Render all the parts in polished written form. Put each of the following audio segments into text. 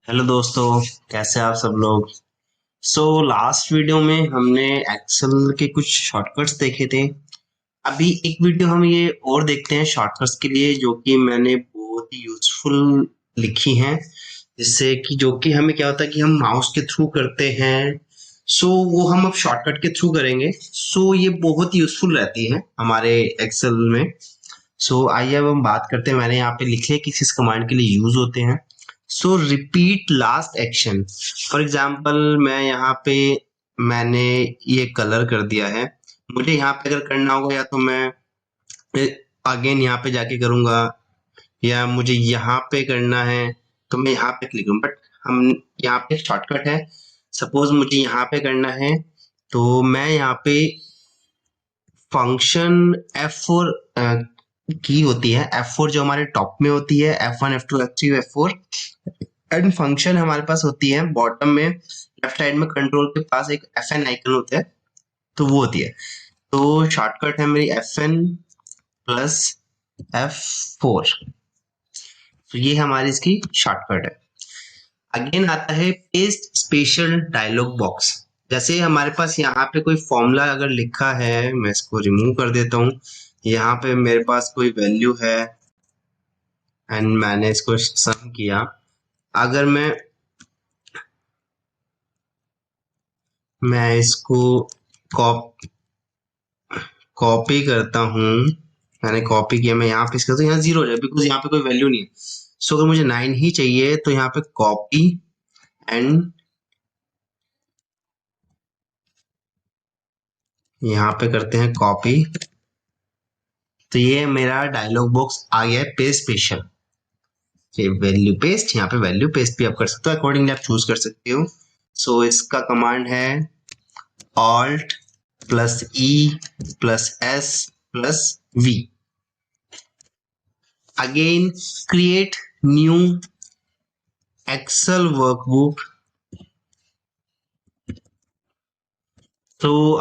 Hello दोस्तों, कैसे आप सब लोग। लास्ट वीडियो में हमने एक्सेल के कुछ शॉर्टकट्स देखे थे। अभी एक वीडियो हम ये और देखते हैं शॉर्टकट्स के लिए, जो कि मैंने बहुत ही यूजफुल लिखी हैं, जिससे कि जो कि हमें क्या होता है कि हम माउस के थ्रू करते हैं। वो हम अब शॉर्टकट के थ्रू करेंगे। ये बहुत यूजफुल रहती है हमारे एक्सेल में। आइए अब हम बात करते हैं। मैंने यहाँ पे लिखे किस किस कमांड के लिए यूज होते हैं। Repeat last action. For example मैं यहाँ पे मैंने ये कलर कर दिया है। मुझे यहाँ पे अगर करना होगा या तो मैं अगेन यहाँ पे जाके करूंगा, या मुझे यहाँ पे करना है तो मैं यहाँ पे क्लिक करूँ। बट हम यहाँ पे शॉर्टकट है। सपोज मुझे यहाँ पे करना है तो मैं यहाँ पे फंक्शन F4 की होती है। F4 जो हमारे टॉप में होती है, F1 F2 F3 F4। And function हमारे पास होती है बॉटम में, लेफ्ट साइड में कंट्रोल के पास एक FN आइकन होता है, तो वो होती है। तो शॉर्टकट है मेरी FN प्लस F4। तो ये हमारी इसकी शॉर्टकट है। अगेन आता है पेस्ट स्पेशल डायलॉग बॉक्स। जैसे हमारे पास यहाँ पे कोई फॉर्मूला अगर लिखा है, मैं इसको रिमूव कर देता हूँ। यहाँ पे मेरे पास कोई वैल्यू है एंड मैंने इसको सम किया। अगर मैं इसको कॉपी करता हूँ, मैंने कॉपी किया, मैं यहाँ पे इसका तो यहाँ जीरो हो जाए बिकॉज यहाँ पे कोई वैल्यू नहीं है। अगर मुझे 9 ही चाहिए तो यहाँ पे कॉपी एंड यहाँ पे करते हैं कॉपी। तो ये मेरा डायलॉग बॉक्स आ गया है पेस्ट स्पेशल। ये वैल्यू पेस्ट, यहाँ पे वैल्यू पेस्ट भी आप कर सकते हो, अकॉर्डिंगली आप चूज कर सकते हो। इसका कमांड है alt plus E plus S plus V. Again create new Excel workbook.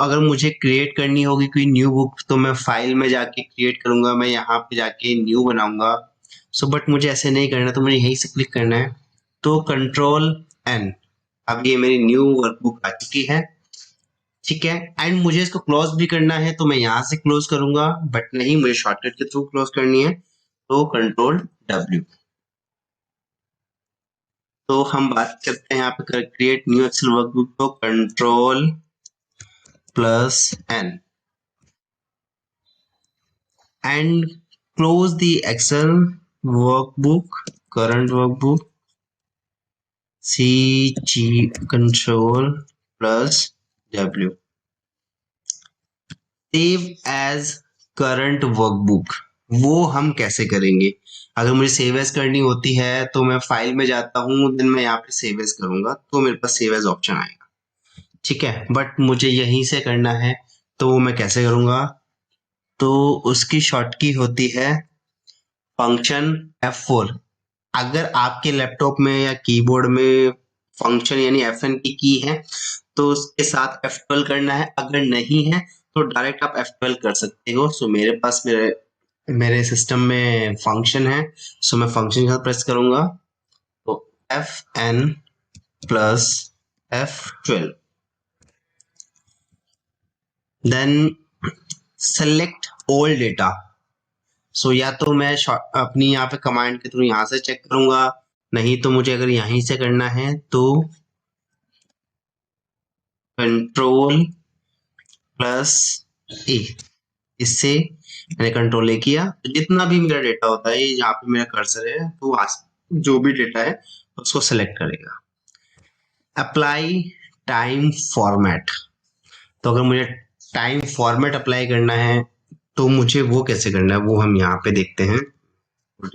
अगर मुझे क्रिएट करनी होगी कोई न्यू बुक तो मैं फाइल में जाके क्रिएट करूंगा, मैं यहाँ पे जाके न्यू बनाऊंगा। बट मुझे ऐसे नहीं करना, तो मुझे यहीं से क्लिक करना है। तो कंट्रोल एन, अब ये मेरी न्यू वर्कबुक आ चुकी है। ठीक है, एंड मुझे इसको क्लोज भी करना है तो मैं यहाँ से क्लोज करूंगा, बट नहीं, मुझे शॉर्टकट के थ्रू क्लोज करनी है, तो कंट्रोल डब्ल्यू। तो हम बात करते हैं यहाँ पे क्रिएट न्यू एक्सेल वर्कबुक, तो control plus N and close the Excel workbook, current workbook, C G control plus W. Save as current workbook, वो हम कैसे करेंगे। अगर मुझे सेव एज करनी होती है तो मैं फाइल में जाता हूँ, देन मैं यहाँ पे सेव एज करूंगा तो मेरे पास सेव एज ऑप्शन आएगा। ठीक है, बट मुझे यहीं से करना है तो वो मैं कैसे करूंगा। तो उसकी शॉर्ट की होती है फंक्शन F4। अगर आपके लैपटॉप में या कीबोर्ड में फंक्शन यानी FN की है तो उसके साथ F12 करना है, अगर नहीं है तो डायरेक्ट आप F12 कर सकते हो। मेरे पास मेरे मेरे सिस्टम में फंक्शन है, मैं फंक्शन के साथ प्रेस करूंगा तो FN plus F12। Then select all data. या तो मैं अपनी यहाँ पे कमांड के थ्रू यहाँ से चेक करूंगा, नहीं तो मुझे अगर यहीं से करना है तो कंट्रोल प्लस ए। इससे मैंने कंट्रोल ए किया तो जितना भी मेरा डेटा होता है, यहाँ पे मेरा कर्सर है तो जो भी डेटा है उसको सेलेक्ट करेगा। अप्लाई टाइम फॉर्मेट, तो अगर मुझे टाइम फॉर्मेट अप्लाई करना है तो मुझे वो कैसे करना है, वो हम यहाँ पे देखते हैं। फॉर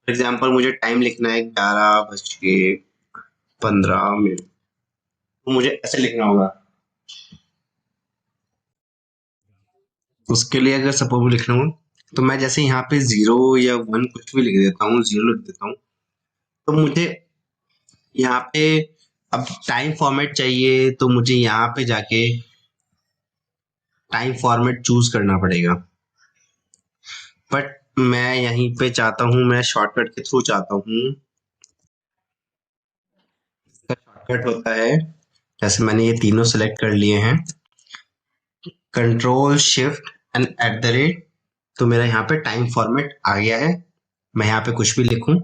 एग्जाम्पल मुझे टाइम लिखना है 11:15, तो मुझे ऐसे लिखना होगा। उसके लिए अगर सपोज लिखना हो तो मैं जैसे यहाँ पे 0 या 1 कुछ भी लिख देता हूँ, 0 लिख देता हूँ। तो मुझे यहाँ पे अब टाइम फॉर्मेट चाहिए तो मुझे यहाँ पे जाके टाइम फॉर्मेट चूज करना पड़ेगा। बट मैं यहीं पे चाहता हूँ, मैं शॉर्टकट के थ्रू चाहता हूँ शॉर्टकट होता है, जैसे मैंने ये तीनों सेलेक्ट कर लिए हैं, control shift and at the rate, तो मेरा यहाँ पे टाइम फॉर्मेट आ गया है। मैं यहाँ पे कुछ भी लिखूं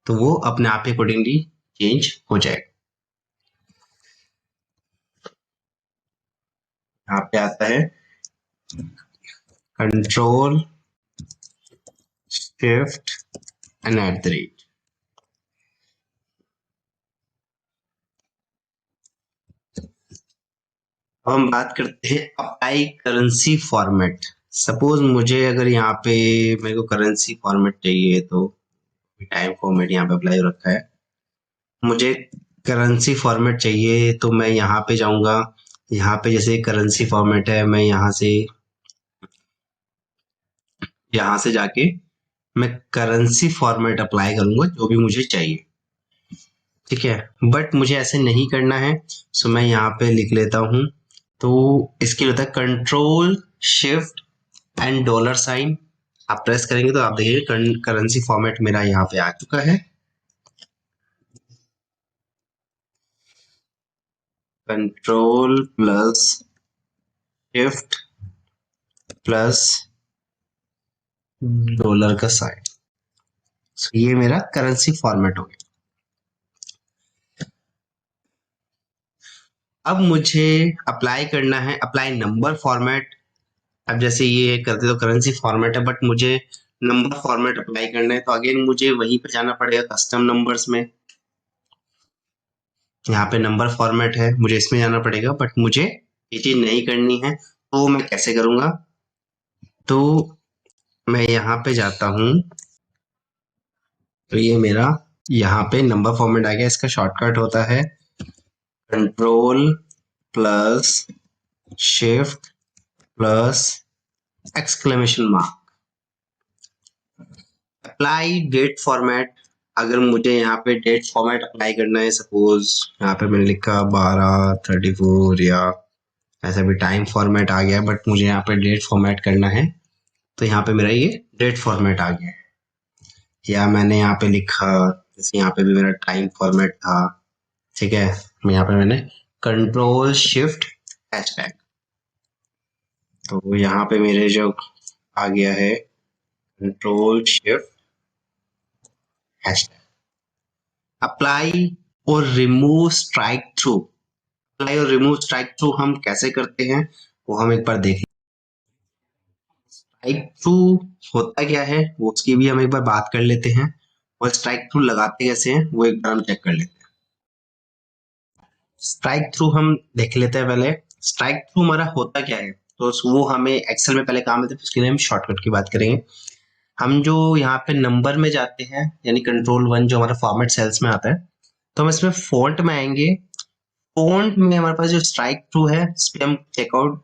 तो वो अपने आप ही अकॉर्डिंगली चेंज हो जाएगा। यहाँ पे आता है control shift and at the rate. अब हम बात करते हैं अप्लाई करेंसी फॉर्मेट। सपोज मुझे अगर यहाँ पे मेरे को करेंसी फॉर्मेट चाहिए, तो टाइम फॉर्मेट यहाँ पे अप्लाई रखा है, मुझे करेंसी फॉर्मेट चाहिए तो मैं यहाँ पे जाऊंगा। यहाँ पे जैसे करेंसी फॉर्मेट है, मैं यहाँ से जाके मैं करेंसी फॉर्मेट अप्लाई करूंगा जो भी मुझे चाहिए, ठीक है। बट मुझे ऐसे नहीं करना है, सो मैं यहाँ पे लिख लेता हूँ। तो इसके लिए होता है control shift and dollar sign. आप प्रेस करेंगे तो आप देखिए करेंसी फॉर्मेट मेरा यहाँ पे आ चुका है। Control plus shift plus dollar का साइन, ये मेरा करेंसी फॉर्मेट हो गया। अब मुझे अप्लाई करना है अप्लाई नंबर फॉर्मेट। अब जैसे ये करते तो करेंसी फॉर्मेट है, बट मुझे नंबर फॉर्मेट अप्लाई करना है, तो अगेन मुझे वहीं पर जाना पड़ेगा कस्टम नंबर्स में। यहाँ पे नंबर फॉर्मेट है, मुझे इसमें जाना पड़ेगा, बट मुझे ये चीज नहीं करनी है, तो मैं कैसे करूंगा? तो मैं यहाँ पे जाता हूँ, तो ये मेरा यहाँ पे नंबर फॉर्मेट आ गया। इसका शॉर्टकट होता है control plus shift plus exclamation mark. Apply date format, अगर मुझे यहाँ पे डेट फॉर्मेट अप्लाई करना है, सपोज यहाँ पे मैंने लिखा 12/34 या ऐसा भी टाइम फॉर्मेट आ गया, बट मुझे यहाँ पे डेट फॉर्मेट करना है, तो यहाँ पे मेरा ये डेट फॉर्मेट आ गया है। या मैंने यहाँ पे लिखा, जैसे यहाँ पे भी मेरा टाइम फॉर्मेट था, ठीक है, मैं यहाँ पे मैंने कंट्रोल शिफ्ट हैशटैग, तो यहाँ पे मेरे जो आ गया है कंट्रोल शिफ्ट हैशटैग। अप्लाई और रिमूव स्ट्राइक थ्रू। अप्लाई और रिमूव स्ट्राइक थ्रू हम कैसे करते हैं वो हम एक बार देख। स्ट्राइक थ्रू होता क्या है वो उसकी भी हम एक बार बात कर लेते हैं, और स्ट्राइक थ्रू लगाते कैसे हैं वो एक बार हम चेक कर लेते हैं। स्ट्राइक थ्रू हम देख लेते हैं पहले। स्ट्राइक थ्रू हमारा होता क्या है, तो वो हमें एक्सेल में पहले काम लेते हैं, उसके लिए हम शॉर्टकट की बात करेंगे। हम जो यहाँ पे नंबर में जाते हैं, यानी कंट्रोल 1 जो हमारा फॉर्मेट सेल्स में आता है, तो हम इसमें फॉन्ट में आएंगे। फॉन्ट में हमारे पास जो स्ट्राइक थ्रू है, इस पे हम चेकआउट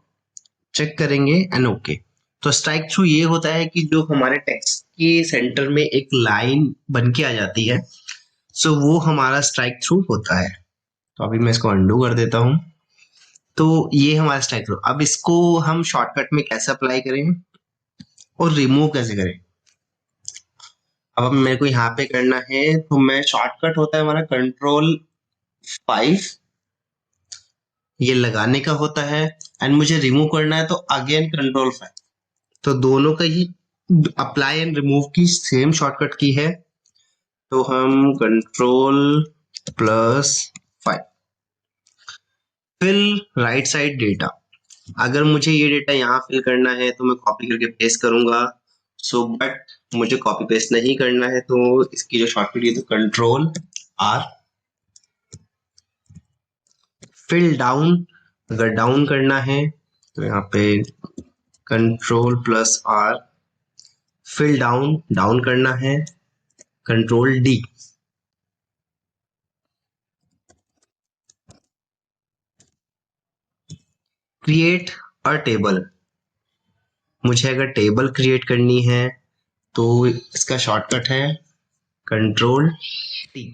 चेक करेंगे एंड ओके। तो स्ट्राइक थ्रू ये होता है कि जो हमारे टेक्स्ट के सेंटर में एक लाइन बन के आ जाती है, सो वो हमारा स्ट्राइक थ्रू होता है। तो अभी मैं इसको अंडू कर देता हूँ। तो ये हमारा स्ट्राइक थ्रू। अब इसको हम शॉर्टकट में कैसे अप्लाई करें और रिमूव कैसे करें, अब मेरे को यहाँ पे करना है, तो मैं शॉर्टकट होता है हमारा कंट्रोल 5, ये लगाने का होता है, एंड मुझे रिमूव करना है तो अगेन कंट्रोल 5। तो दोनों का ही अप्लाई एंड रिमूव की सेम शॉर्टकट की है, तो हम कंट्रोल+5। Fill right side data. अगर मुझे ये डेटा यहाँ फिल करना है तो मैं कॉपी करके पेस्ट करूंगा, सो बट मुझे कॉपी पेस्ट नहीं करना है, तो इसकी जो शॉर्टकट है तो कंट्रोल+R। फिल डाउन, अगर डाउन करना है तो यहाँ पे कंट्रोल+R। फिल डाउन, डाउन करना है कंट्रोल+D। क्रिएट अ टेबल, मुझे अगर टेबल क्रिएट करनी है तो इसका शॉर्टकट है कंट्रोल+T।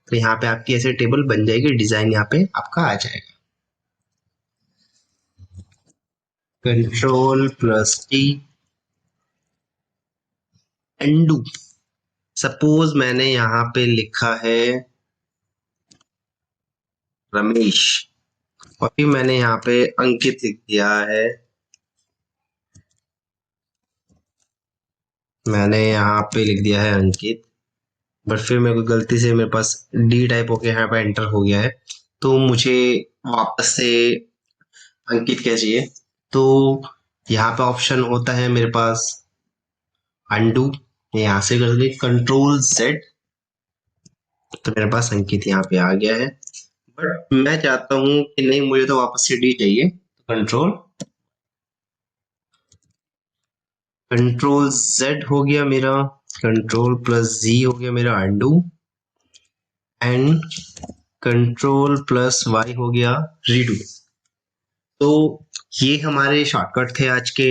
तो यहाँ पे आपकी ऐसे टेबल बन जाएगी, डिजाइन यहाँ पे आपका आ जाएगा। कंट्रोल+T, अंडू। सपोज मैंने यहाँ पे लिखा है रमेश, और फिर मैंने यहाँ पे अंकित लिख दिया है। मैंने यहाँ पे लिख दिया है अंकित, बट फिर मेरे को गलती से मेरे पास डी टाइप होके यहाँ पे एंटर हो गया है, तो मुझे वापस से अंकित क्या चाहिए। तो यहाँ पे ऑप्शन होता है मेरे पास अंडू, यहाँ से कर ले कंट्रोल जेड, तो मेरे पास अंकित यहाँ पे आ गया है। बट मैं चाहता हूँ कि नहीं, मुझे तो वापस से डी चाहिए, तो कंट्रोल जेड हो गया मेरा, कंट्रोल प्लस जी हो गया मेरा undo, and control plus Y हो गया रीडू। तो ये हमारे शॉर्टकट थे आज के।